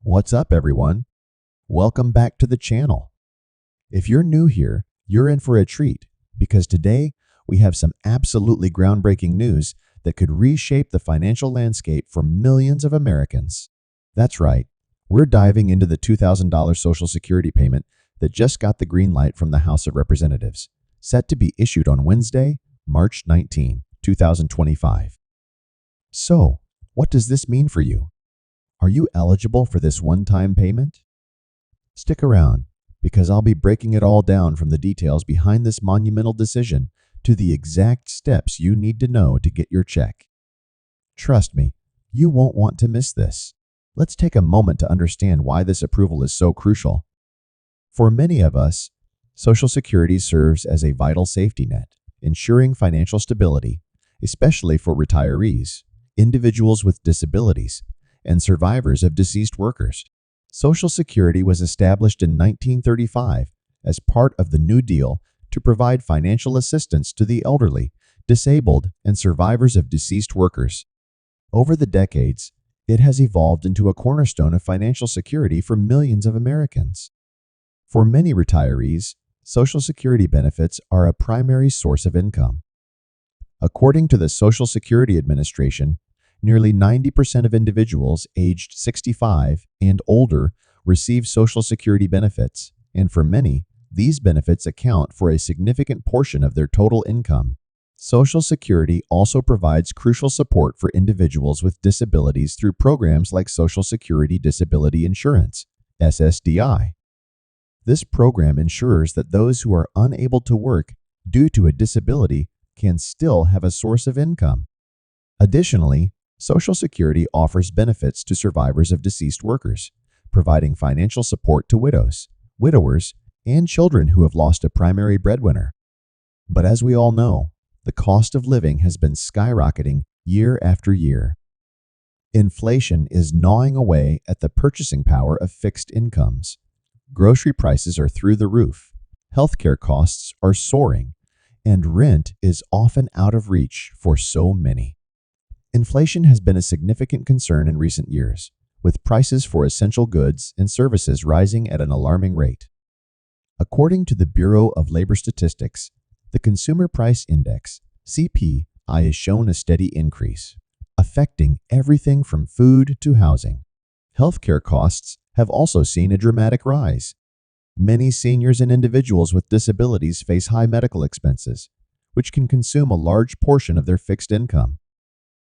What's up, everyone? Welcome back to the channel. If you're new here, you're in for a treat because today we have some absolutely groundbreaking news that could reshape the financial landscape for millions of Americans. That's right, we're diving into the $2,000 Social Security payment that just got the green light from the House of Representatives, set to be issued on Wednesday, March 19, 2025. So, what does this mean for you? Are you eligible for this one-time payment? Stick around, because I'll be breaking it all down from the details behind this monumental decision to the exact steps you need to know to get your check. Trust me, you won't want to miss this. Let's take a moment to understand why this approval is so crucial. For many of us, Social Security serves as a vital safety net, ensuring financial stability, especially for retirees, individuals with disabilities, and survivors of deceased workers. Social Security was established in 1935 as part of the New Deal to provide financial assistance to the elderly, disabled, and survivors of deceased workers. Over the decades, it has evolved into a cornerstone of financial security for millions of Americans. For many retirees, Social Security benefits are a primary source of income. According to the Social Security Administration, nearly 90% of individuals aged 65 and older receive Social Security benefits, and for many, these benefits account for a significant portion of their total income. Social Security also provides crucial support for individuals with disabilities through programs like Social Security Disability Insurance, SSDI. This program ensures that those who are unable to work due to a disability can still have a source of income. Additionally, Social Security offers benefits to survivors of deceased workers, providing financial support to widows, widowers, and children who have lost a primary breadwinner. But as we all know, the cost of living has been skyrocketing year after year. Inflation is gnawing away at the purchasing power of fixed incomes. Grocery prices are through the roof, healthcare costs are soaring, and rent is often out of reach for so many. Inflation has been a significant concern in recent years, with prices for essential goods and services rising at an alarming rate. According to the Bureau of Labor Statistics, the Consumer Price Index, CPI, has shown a steady increase, affecting everything from food to housing. Healthcare costs have also seen a dramatic rise. Many seniors and individuals with disabilities face high medical expenses, which can consume a large portion of their fixed income.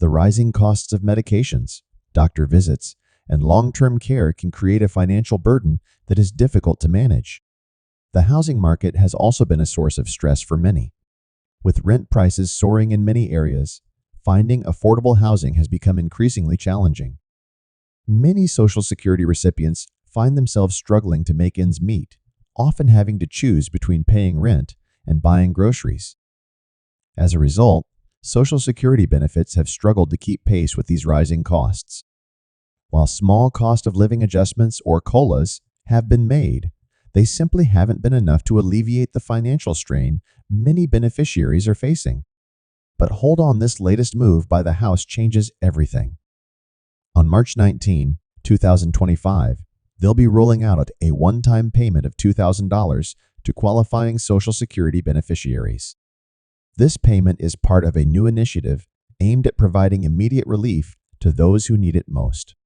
The rising costs of medications, doctor visits, and long-term care can create a financial burden that is difficult to manage. The housing market has also been a source of stress for many. With rent prices soaring in many areas, finding affordable housing has become increasingly challenging. Many Social Security recipients find themselves struggling to make ends meet, often having to choose between paying rent and buying groceries. As a result, Social Security benefits have struggled to keep pace with these rising costs. While small cost of living adjustments or COLAs have been made, they simply haven't been enough to alleviate the financial strain many beneficiaries are facing. But hold on, this latest move by the House changes everything. On March 19, 2025, they'll be rolling out a one-time payment of $2,000 to qualifying Social Security beneficiaries. This payment is part of a new initiative aimed at providing immediate relief to those who need it most.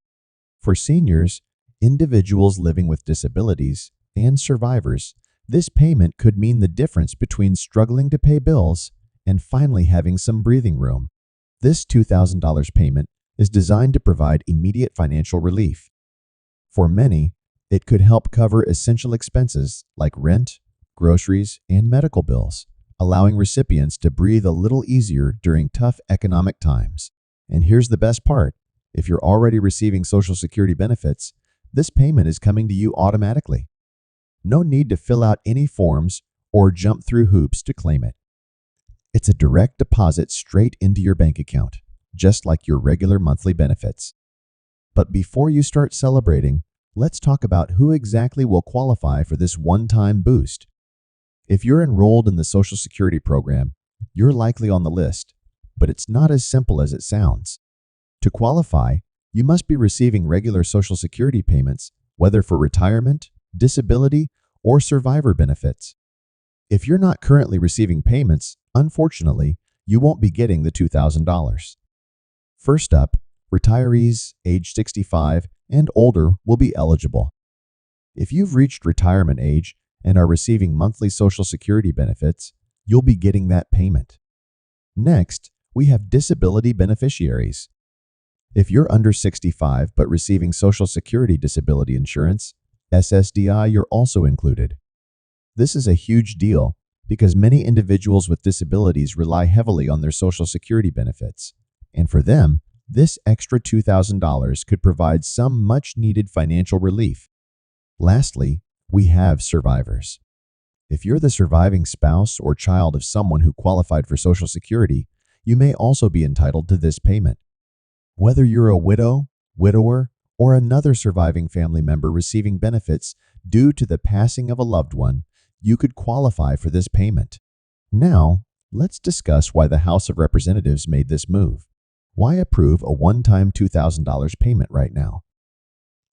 For seniors, individuals living with disabilities, and survivors, this payment could mean the difference between struggling to pay bills and finally having some breathing room. This $2,000 payment is designed to provide immediate financial relief. For many, it could help cover essential expenses like rent, groceries, and medical bills, allowing recipients to breathe a little easier during tough economic times. And here's the best part. If you're already receiving Social Security benefits, this payment is coming to you automatically. No need to fill out any forms or jump through hoops to claim it. It's a direct deposit straight into your bank account, just like your regular monthly benefits. But before you start celebrating, let's talk about who exactly will qualify for this one-time boost. If you're enrolled in the Social Security program, you're likely on the list, but it's not as simple as it sounds. To qualify, you must be receiving regular Social Security payments, whether for retirement, disability, or survivor benefits. If you're not currently receiving payments, unfortunately, you won't be getting the $2,000. First up, retirees age 65 and older will be eligible. If you've reached retirement age and are receiving monthly Social Security benefits, you'll be getting that payment. Next, we have disability beneficiaries. If you're under 65 but receiving Social Security disability insurance, SSDI, you're also included. This is a huge deal because many individuals with disabilities rely heavily on their Social Security benefits, and for them, this extra $2,000 could provide some much-needed financial relief. Lastly, we have survivors. If you're the surviving spouse or child of someone who qualified for Social Security, you may also be entitled to this payment. Whether you're a widow, widower, or another surviving family member receiving benefits due to the passing of a loved one, you could qualify for this payment. Now, let's discuss why the House of Representatives made this move. Why approve a one-time $2,000 payment right now?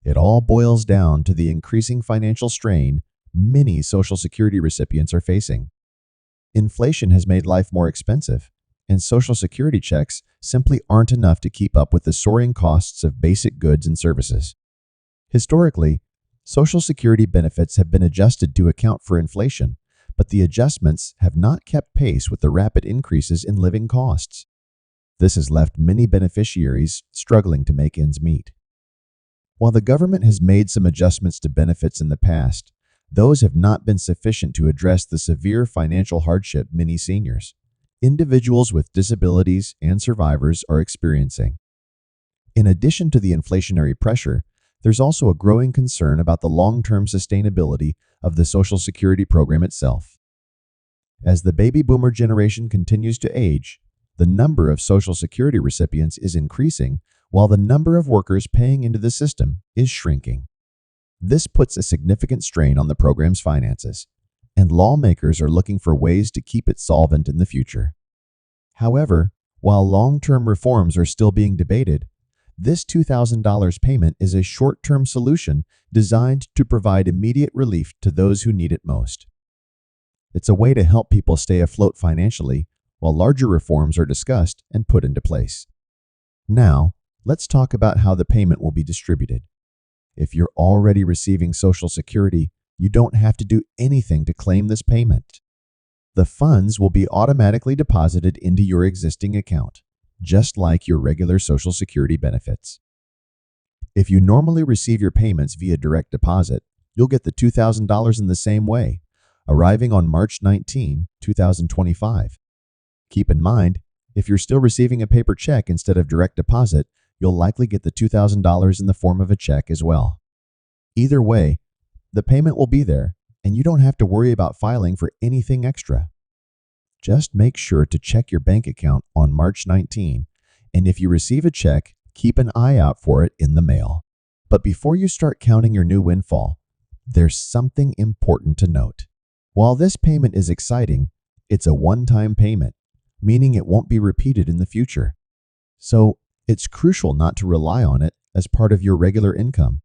It all boils down to the increasing financial strain many Social Security recipients are facing. Inflation has made life more expensive, and Social Security checks simply aren't enough to keep up with the soaring costs of basic goods and services. Historically, Social Security benefits have been adjusted to account for inflation, but the adjustments have not kept pace with the rapid increases in living costs. This has left many beneficiaries struggling to make ends meet. While the government has made some adjustments to benefits in the past, those have not been sufficient to address the severe financial hardship many seniors, individuals with disabilities, and survivors are experiencing. In addition to the inflationary pressure, there's also a growing concern about the long-term sustainability of the Social Security program itself. As the baby boomer generation continues to age, the number of Social Security recipients is increasing while the number of workers paying into the system is shrinking. This puts a significant strain on the program's finances, and lawmakers are looking for ways to keep it solvent in the future. However, while long-term reforms are still being debated, this $2,000 payment is a short-term solution designed to provide immediate relief to those who need it most. It's a way to help people stay afloat financially while larger reforms are discussed and put into place. Now, let's talk about how the payment will be distributed. If you're already receiving Social Security, you don't have to do anything to claim this payment. The funds will be automatically deposited into your existing account, just like your regular Social Security benefits. If you normally receive your payments via direct deposit, you'll get the $2,000 in the same way, arriving on March 19, 2025. Keep in mind, if you're still receiving a paper check instead of direct deposit, you'll likely get the $2,000 in the form of a check as well. Either way, the payment will be there, and you don't have to worry about filing for anything extra. Just make sure to check your bank account on March 19, and if you receive a check, keep an eye out for it in the mail. But before you start counting your new windfall, there's something important to note. While this payment is exciting, it's a one-time payment, meaning it won't be repeated in the future. So, it's crucial not to rely on it as part of your regular income.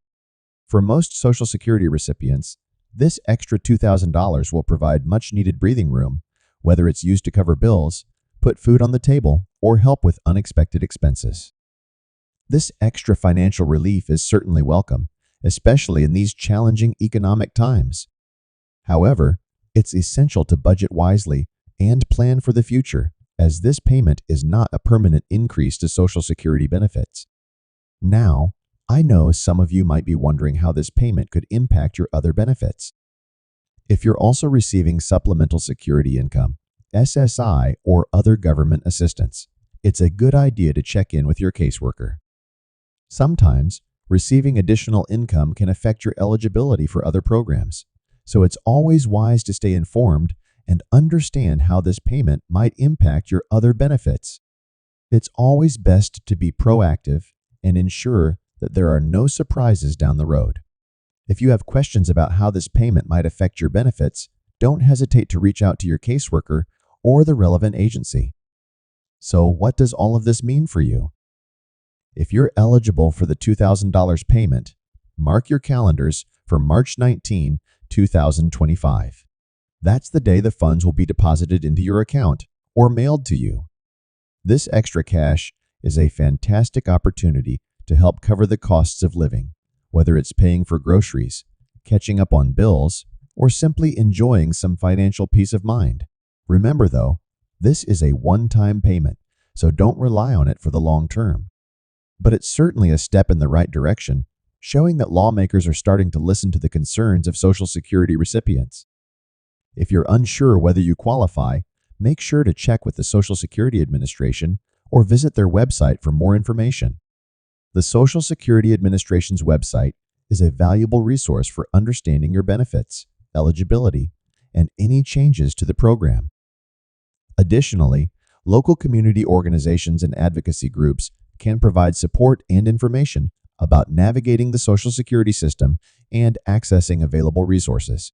For most Social Security recipients, this extra $2,000 will provide much-needed breathing room, whether it's used to cover bills, put food on the table, or help with unexpected expenses. This extra financial relief is certainly welcome, especially in these challenging economic times. However, it's essential to budget wisely and plan for the future, as this payment is not a permanent increase to Social Security benefits. Now, I know some of you might be wondering how this payment could impact your other benefits. If you're also receiving Supplemental Security Income, SSI, or other government assistance, it's a good idea to check in with your caseworker. Sometimes, receiving additional income can affect your eligibility for other programs, so it's always wise to stay informed and understand how this payment might impact your other benefits. It's always best to be proactive and ensure that there are no surprises down the road. If you have questions about how this payment might affect your benefits, don't hesitate to reach out to your caseworker or the relevant agency. So, what does all of this mean for you? If you're eligible for the $2,000 payment, mark your calendars for March 19, 2025. That's the day the funds will be deposited into your account or mailed to you. This extra cash is a fantastic opportunity to help cover the costs of living, whether it's paying for groceries, catching up on bills, or simply enjoying some financial peace of mind. Remember though, this is a one-time payment, so don't rely on it for the long term. But it's certainly a step in the right direction, showing that lawmakers are starting to listen to the concerns of Social Security recipients. If you're unsure whether you qualify, make sure to check with the Social Security Administration or visit their website for more information. The Social Security Administration's website is a valuable resource for understanding your benefits, eligibility, and any changes to the program. Additionally, local community organizations and advocacy groups can provide support and information about navigating the Social Security system and accessing available resources.